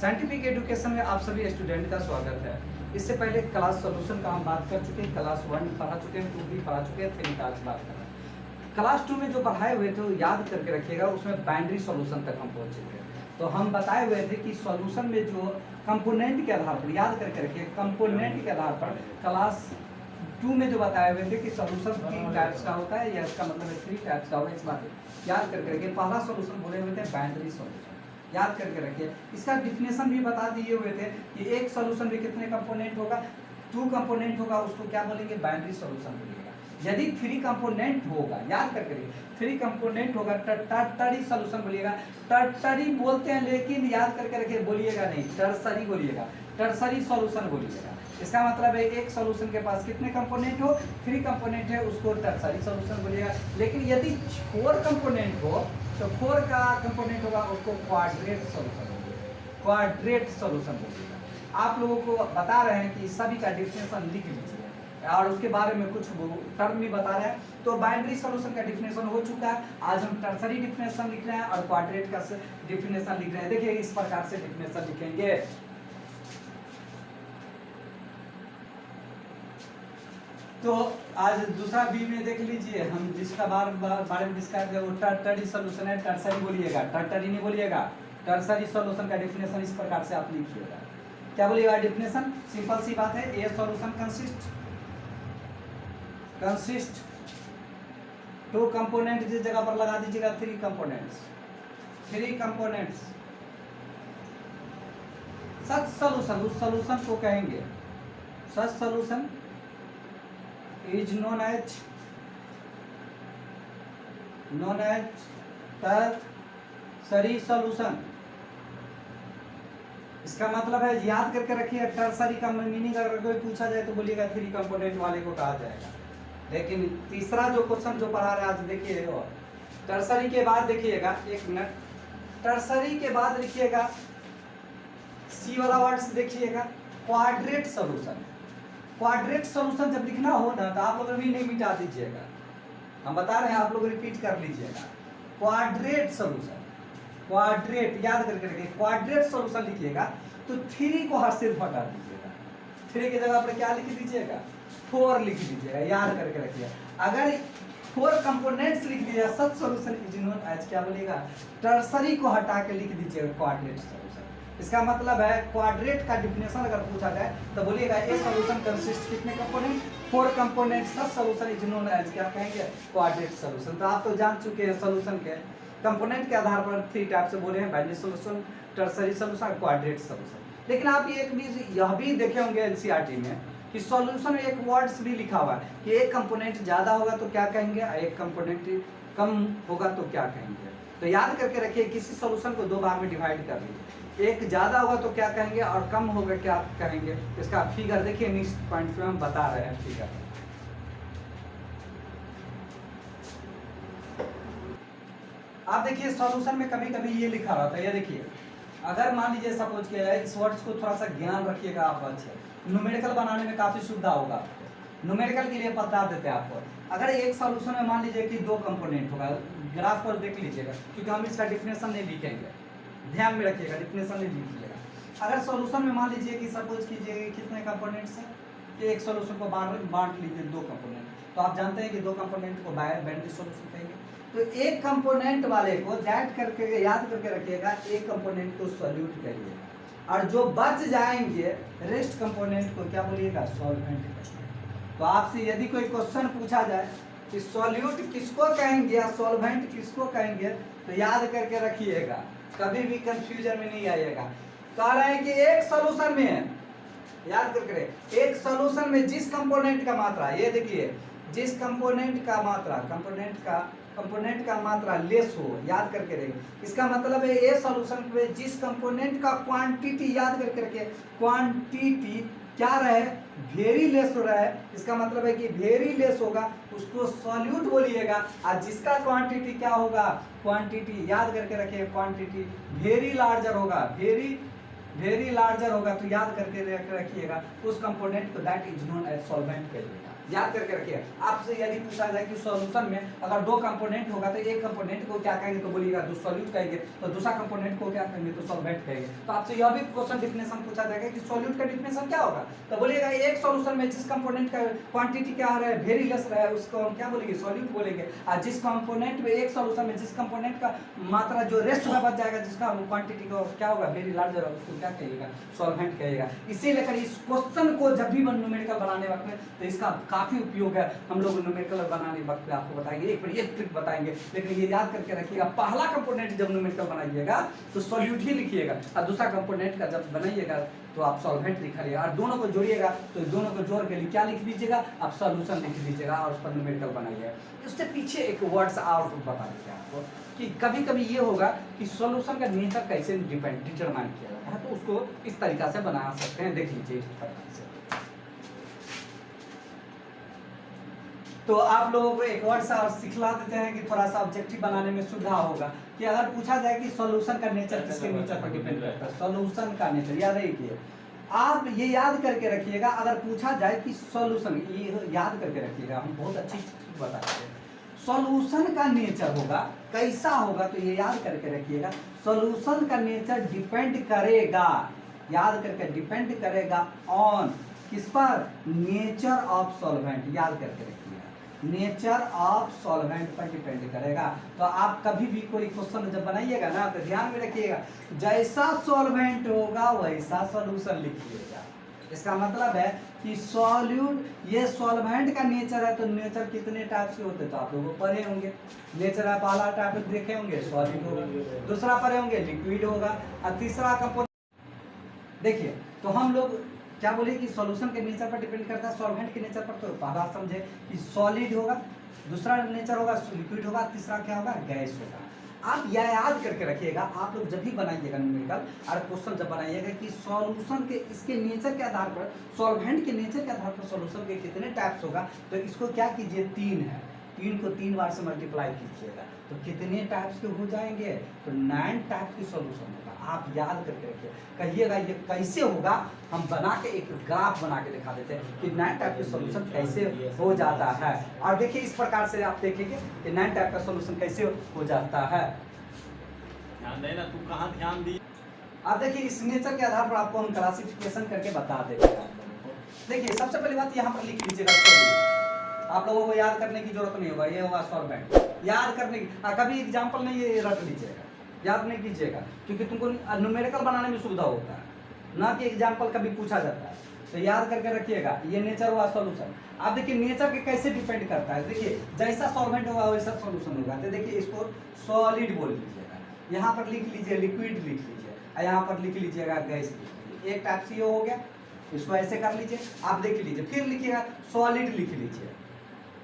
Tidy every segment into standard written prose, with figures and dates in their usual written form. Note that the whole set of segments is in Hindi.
साइंटिफिक एजुकेशन में आप सभी स्टूडेंट का स्वागत है। इससे पहले क्लास सॉल्यूशन का हम बात कर चुके हैं, क्लास 1 पढ़ा चुके हैं, 2 भी पढ़ा चुके हैं, 3 का आज बात कर रहे हैं। क्लास 2 में जो पढ़ाए हुए थे वो याद करके रखिएगा, उसमें बाइनरी सॉल्यूशन तक हम पहुंचे थे। तो हम बताए हुए थे कि सॉल्यूशन में जो कंपोनेंट के आधार पर याद करके रखिए, कंपोनेंट के आधार पर क्लास 2 में जो बताए हुए थे कि सॉल्यूशन 3 टाइप्स का होता है, या इसका मतलब है 3 टाइप्स का होगा। इस बात याद करके रखिए। पहला सॉल्यूशन बोले हुए थे बाइनरी सॉल्यूशन, याद करके रखिए। इसका डिफिनेशन भी बता दिए हुए थे कि एक सॉल्यूशन में कितने कंपोनेंट होगा, 2 कंपोनेंट होगा, उसको क्या बोलेंगे, बाइनरी सॉल्यूशन बोलिएगा। यदि 3 कंपोनेंट होगा, याद करके रखिए, 3 कंपोनेंट होगा टर्टरी सॉल्यूशन बोलिएगा। टर्टरी बोलते हैं लेकिन याद करके रखिए, बोलिएगा नहीं, टर्सरी बोलिएगा, टर्सरी सॉल्यूशन बोलिएगा। इसका मतलब है एक सॉल्यूशन के पास कितने कंपोनेंट हो, 3 कंपोनेंट है, उसको टर्सरी सॉल्यूशन बोलिएगा। लेकिन यदि 4 कंपोनेंट हो तो 4 का कंपोनेंट होगा, उसको क्वाड्रेट सॉल्यूशन बोलिएगा, क्वाड्रेट सॉल्यूशन बोलिएगा। आप लोगों को बता रहे हैं कि सभी का डिफिनेशन लिख लीजिए और उसके बारे में कुछ टर्म भी बता रहे हैं। तो बाइनरी सॉल्यूशन का डिफिनेशन हो चुका है, आज हम टर्सरी डिफिनेशन लिख रहे हैं और क्वाड्रेट का डिफिनेशन लिख रहे हैं। देखिए इस प्रकार से डिफिनेशन लिखेंगे। तो आज दूसरा बी में देख लीजिए, हम जिसका बारे में डिस्कस किया वो टर्टरी सॉल्यूशन है। टर्सरी बोलिएगा, टर्टरी नहीं बोलिएगा, टर्सरी सॉल्यूशन का डिफिनेशन इस प्रकार से आप लिखिएगा। क्या बोलिएगा डिफिनेशन, सिंपल सी बात है। ए सॉल्यूशन कंसिस्ट 2 कंपोनेंट, जिस जगह पर लगा दीजिएगा 3 कंपोनेंट्स, 3 कंपोनेंट्स। सच सॉल्यूशन, उस सॉल्यूशन को कहेंगे, such solution is known as tertiary solution. इसका मतलब है, याद करके रखिए, टर्सरी का मीनिंग अगर कोई पूछा जाए तो बोलिएगा 3 कंपोनेंट वाले को कहा जाएगा। लेकिन तीसरा जो क्वेश्चन जो पढ़ा रहे आज देखिए, टर्सरी के बाद देखिएगा, 1 मिनट, टर्सरी के बाद लिखिएगा सी वाला वर्ड्स देखिएगा, क्वाड्रेट सॉल्यूशन। क्वाड्रेट सॉल्यूशन जब लिखना हो ना तो आप लोग भी नहीं मिटा दीजिएगा, हम बता रहे हैं, आप लोग रिपीट कर लीजिएगा। क्वाड्रेट सॉल्यूशन, क्वाड्रेट याद करके रखिए, क्वाड्रेट सॉल्यूशन लिखिएगा तो 3 को हर से हटा दीजिएगा, 3 की जगह पर क्या लिख दीजिएगा, 4 लिख दीजिएगा, याद करके रखिए। अगर 4 कंपोनेंट्स लिख दीजिएगा, सच सॉल्यूशन इज नोन एज, क्या बोलिएगा, टर्सरी को हटा के लिख दीजिएगा क्वाड्रेट सॉल्यूशन। इसका मतलब है क्वाड्रेट का डिफिनेशन अगर पूछा जाए तो बोलिएगा ए सॉल्यूशन कंसिस्ट कितने component, 4 component, such solution is known as, क्या कहेंगे, क्वाड्रेट सॉल्यूशन। तो आप तो जान चुके हैं सॉल्यूशन के कंपोनेंट के आधार पर 3 टाइप से बोले हैं, binary solution, ternary solution, quadrate solution. लेकिन आप एक भी यह भी देखे होंगे एनसीईआरटी में कि सॉल्यूशन में एक वर्ड्स भी लिखा हुआ है कि एक कंपोनेंट ज्यादा होगा तो क्या कहेंगे, एक कंपोनेंट कम होगा तो क्या कहेंगे। तो याद करके रखिए, किसी सॉल्यूशन को 2 भाग में डिवाइड कर लीजिए, एक ज्यादा होगा तो क्या कहेंगे और कम होगा क्या कहेंगे। इसका फिगर देखिए, नेक्स्ट पॉइंट में हम बता रहे हैं फिगर। आप देखिए सॉल्यूशन में कभी कभी ये लिखा रहता है, ये देखिए, अगर मान लीजिए सपोज किया जाए, इस वर्ड्स को थोड़ा सा ज्ञान रखिएगा आप, अच्छे न्यूमेरिकल बनाने में काफी सुविधा होगा। न्यूमेरिकल के लिए बता देते हैं आपको, अगर एक सॉल्यूशन में मान लीजिए कि 2 कंपोनेंट होगा, ग्राफ पर देख लीजिएगा, क्योंकि हम इसका डिफिनेशन नहीं लिखेंगे, ध्यान में रखिएगा, डिफिनेशन नहीं लिखिएगा। अगर सॉल्यूशन में मान लीजिए कि सपोज कीजिए कितने कंपोनेंट्स हैं, कि एक सॉल्यूशन को बांट लीजिए 2 कंपोनेंट, तो आप जानते हैं कि 2 कंपोनेंट को बाइनरी सॉल्यूशन कहेंगे। तो एक कंपोनेंट वाले को दैट करके याद करके रखिएगा, एक कंपोनेंट को सॉल्यूट करिएगा, और जो बच जाएंगे रेस्ट कंपोनेंट को क्या बोलिएगा, सॉल्वेंट करिएगा। तो आपसे यदि कोई क्वेश्चन पूछा जाए कि सॉल्यूट किसको कहेंगे या सॉल्वेंट किसको कहेंगे, तो याद करके रखिएगा, कभी भी कंफ्यूजन में नहीं आइएगा। कह रहे हैं कि एक सॉल्यूशन में, याद करके, एक सॉल्यूशन में जिस कंपोनेंट का मात्रा, ये देखिए, जिस कंपोनेंट का मात्रा, कंपोनेंट का मात्रा लेस हो, याद करके रहिए। इसका मतलब है ए सॉल्यूशन में जिस कंपोनेंट का क्वांटिटी, याद करके रखिए, क्वांटिटी क्या रहे, वेरी लेस हो रहा है। इसका मतलब है कि वेरी लेस होगा उसको सॉल्यूट बोलिएगा, और जिसका क्वांटिटी क्या होगा, क्वांटिटी याद करके रखिए, क्वांटिटी वेरी लार्जर होगा, वेरी लार्जर होगा, तो याद करके रखिएगा उस कंपोनेंट को that is known as solvent कहिएगा। याद करके रखिए। आपसे यदि पूछा जाए कि सॉल्यूशन में अगर दो कंपोनेंट होगा तो एक कंपोनेंट को क्या कहेंगे तो बोलिएगा सॉल्यूट कहेंगे, तो दूसरा कंपोनेंट को क्या कहेंगे तो सॉल्वेंट कहेंगे। तो आपसे यह भी क्वेश्चन डिफिनेशन पूछा जाएगा कि सॉल्यूट का डिफिनेशन क्या होगा, तो बोलिएगा एक सॉल्यूशन में जिस कंपोनेंट का क्वांटिटी क्या रहा है वेरी लेस रहा है उसको हम क्या बोलेंगे सॉल्यूट बोलेंगे, और जिस कंपोनेंट में एक सॉल्यूशन में जिस कंपोनेंट का मात्रा जो रेस्ट में बच जाएगा जिसका क्वांटिटी का क्या होगा वेरी लार्ज होगा उसको क्या कहिएगा सॉल्वेंट कहिएगा। इसी लेकर इस क्वेश्चन को जब भी न्यूमेरिकल बनाने वक्त में तो इसका काफी उपयोग है। हम लोग न्यूमेरिकल बनाने वक्त में आपको बताएंगे, एक ट्रिक बताएंगे, लेकिन ये याद करके रखिएगा पहला कंपोनेंट जब न्यूमेरिकल बनाइएगा तो सॉल्यूट ही लिखिएगा, और दूसरा कंपोनेंट का जब बनाइएगा तो आप सॉल्वेंट लिखिएगा, और दोनों को जोड़िएगा तो दोनों को जोड़ के लिए क्या लिख दीजिएगा आप सॉल्यूशन लिख दीजिएगा और उस पर न्यूमेरिकल बनाइएगा। उससे पीछे एक वर्ड्स और बता देंगे आपको कि कभी कभी ये होगा कि सॉल्यूशन का नेचर कैसे डिटरमाइन किया जाता है, तो उसको इस तरीका से बना सकते हैं, देख लीजिए इस प्रकार से। तो आप लोगों को एक वर्ड सा सिखला देते हैं कि थोड़ा सा ऑब्जेक्टिव बनाने में सुविधा होगा कि अगर पूछा जाए कि सॉल्यूशन का नेचर किसके नेचर पर डिपेंड करता है, सॉल्यूशन का नेचर याद रखिए, आप ये याद करके रखिएगा। अगर पूछा जाए कि सॉल्यूशन, ये याद करके रखिएगा, हम बहुत अच्छी चीज बताते हैं, सॉल्यूशन का नेचर होगा कैसा होगा, तो ये याद करके रखिएगा सॉल्यूशन का नेचर डिपेंड करेगा, याद करके डिपेंड करेगा ऑन किस पर, नेचर ऑफ सॉल्वेंट, याद करके रखिएगा नेचर ऑफ सॉल्वेंट पर डिपेंड करेगा। तो आप कभी भी कोई क्वेश्चन जब बनाइएगा ना तो ध्यान में रखिएगा जैसा सॉल्वेंट होगा वैसा सॉल्यूशन लिखिएगा। इसका मतलब है कि सॉल्यूट, ये सॉल्वेंट का नेचर है तो नेचर कितने टाइप से होते हैं तो आप लोगों को पढ़े होंगे। नेचर है पहला टाइप देखे होंगे सॉलिड होगा, दूसरा पढ़े होंगे लिक्विड होगा, और तीसरा कंपोनेंट देखिए। तो हम लोग क्या बोले कि सॉल्यूशन के नेचर पर डिपेंड करता है, सॉल्वेंट के नेचर पर, तो पहला समझे कि सॉलिड होगा, दूसरा नेचर होगा लिक्विड होगा, तीसरा क्या होगा गैस होगा। आप यह याद करके रखिएगा, आप लोग जब भी बनाइएगा न्यूमेरिकल और क्वेश्चन जब बनाइएगा कि सॉल्यूशन के इसके नेचर के आधार पर, सॉल्वेंट के नेचर के आधार पर सॉल्यूशन के कितने टाइप्स होगा, तो इसको क्या कीजिए 3 है, 3 को 3 बार से मल्टीप्लाई कीजिएगा तो कितने टाइप्स के हो जाएंगे, तो 9 टाइप्स की सॉल्यूशन होगा। आप याद करके रखिए, कहिएगा ये कैसे होगा, हम बना के एक ग्राफ बना के दिखा देते हैं कि 9 टाइप के सॉल्यूशन कैसे हो जाता है। और देखिए इस प्रकार से आप देखेंगे कि 9 टाइप का सॉल्यूशन कैसे हो जाता है। ध्यान देना, तू कहाँ ध्यान दी। आप देखिए इस नेचर के आधार पर आपको हम क्लासिफिकेशन करके बता देंगे आप लोगों को। देखिए सबसे पहली बात यहाँ पर लिख लीजिएगा, आप लोगों को याद करने की जरूरत नहीं होगा, ये होगा सॉल्वेंट, याद करने की कभी एग्जाम्पल नहीं ये रट लीजिएगा, याद नहीं कीजिएगा, क्योंकि तुमको न्यूमेरिकल बनाने में सुविधा होता है ना कि एग्जाम्पल कभी पूछा जाता है। तो याद करके रखिएगा ये नेचर हुआ सॉल्यूशन। आप देखिए नेचर के कैसे डिपेंड करता है, देखिए जैसा सॉल्वेंट होगा वैसा सॉल्यूशन होगा। तो देखिए इसको सॉलिड बोल लीजिएगा, यहाँ पर लिख लीजिए लिक्विड लिख लीजिए, और यहाँ पर लिख लीजिएगा गैस लिख लीजिए। एक टाइप से हो गया, इसको ऐसे कर लीजिए, आप देख लीजिए, फिर लिखिएगा सॉलिड लिख लीजिए,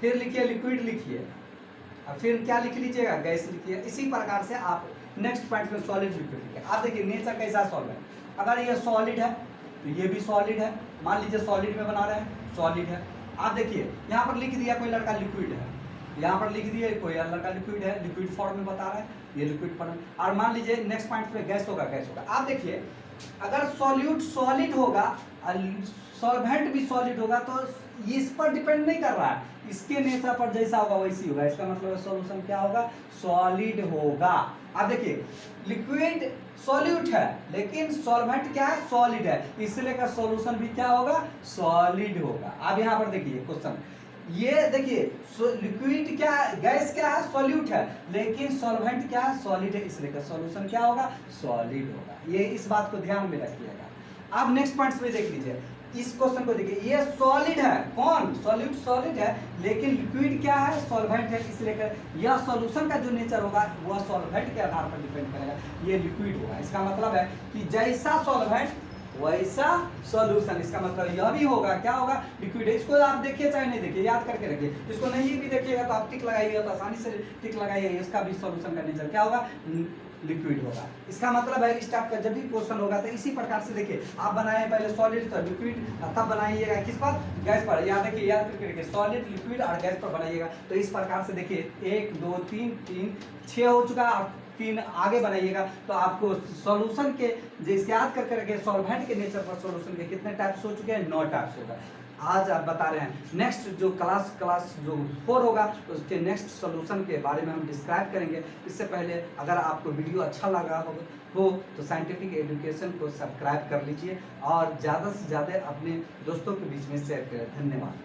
फिर लिखिए लिक्विड लिखिए, और फिर क्या लिख लीजिएगा गैस लिखिए। इसी प्रकार से आप नेक्स्ट पॉइंट में सॉलिड लिक्विड लिखिए। आप देखिए नेचर कैसा सॉल्वेंट, अगर ये सॉलिड है तो ये भी सॉलिड है, मान लीजिए सॉलिड में बना रहे हैं सॉलिड है। आप देखिए यहाँ पर लिख दिया कोई लड़का लिक्विड है, यहाँ पर लिख दिया कोई लड़का लिक्विड है, लिक्विड फॉर्म में बता रहा है, ये लिक्विड फॉर्म। और मान लीजिए नेक्स्ट पॉइंट पे गैस होगा, गैस होगा। आप देखिए अगर सॉल्यूट सॉलिड होगा और सॉल्वेंट भी सॉलिड होगा तो इस पर डिपेंड नहीं कर रहा है, इसके नेचर पर जैसा होगा वैसी होगा। इसका मतलब सॉल्यूशन क्या होगा, सॉलिड होगा। अब देखिए लिक्विड सॉल्यूट है लेकिन सॉल्वेंट क्या है, सॉलिड है, इसलिए का सॉल्यूशन भी क्या होगा, सॉलिड होगा। अब यहाँ पर देखिए क्वेश्चन, ये देखिए लिक्विड क्या है, गैस क्या है, सॉल्यूट है, लेकिन सॉल्वेंट क्या है, सॉलिड है, इसलिए का सॉल्यूशन क्या होगा, सॉलिड होगा। ये इस बात को ध्यान में रखिएगा। अब नेक्स्ट पॉइंट्स में देख लीजिए, इस क्वेश्चन को देखिए, ये सॉलिड है, कौन सॉल्यूट सॉलिड है, लेकिन लिक्विड क्या है, सॉल्वेंट है, इसलिए यह सॉल्यूशन का जो नेचर होगा वह सॉल्वेंट के आधार पर डिपेंड करेगा, ये लिक्विड होगा। इसका मतलब है कि जैसा सॉल्वेंट वैसा सॉल्यूशन, इसका मतलब यह भी होगा क्या होगा, लिक्विड है। इसको आप देखिए चाहे नहीं देखिए, याद करके रखिए, इसको नहीं भी देखिएगा तो आप टिक लगाइएगा तो आसानी से टिक लगाइए, इसका भी सॉल्यूशन का नेचर क्या होगा, लिक्विड होगा। इसका मतलब है इस टाइप का जब भी क्वेश्चन होगा तो इसी प्रकार से देखिए, आप बनाए पहले सॉलिड तो लिक्विड, तब बनाइएगा किस पर, गैस पर। याद देखिए, याद करके देखिए, सॉलिड लिक्विड और गैस पर बनाइएगा। तो इस प्रकार से देखिए 1 2 3 6 हो चुका, आप 3 आगे बनाइएगा तो आपको सॉल्यूशन के जिस याद करके रखिए, सॉल्वेंट के नेचर पर सॉल्यूशन के कितने टाइप्स हो चुके हैं, 9 टाइप्स होगा। आज आप बता रहे हैं। नेक्स्ट जो क्लास जो 4 होगा उसके नेक्स्ट सॉल्यूशन के बारे में हम डिस्क्राइब करेंगे। इससे पहले अगर आपको वीडियो अच्छा लगा हो तो साइंटिफिक एजुकेशन को सब्सक्राइब कर लीजिए और ज़्यादा से ज़्यादा अपने दोस्तों के बीच में शेयर करें। धन्यवाद।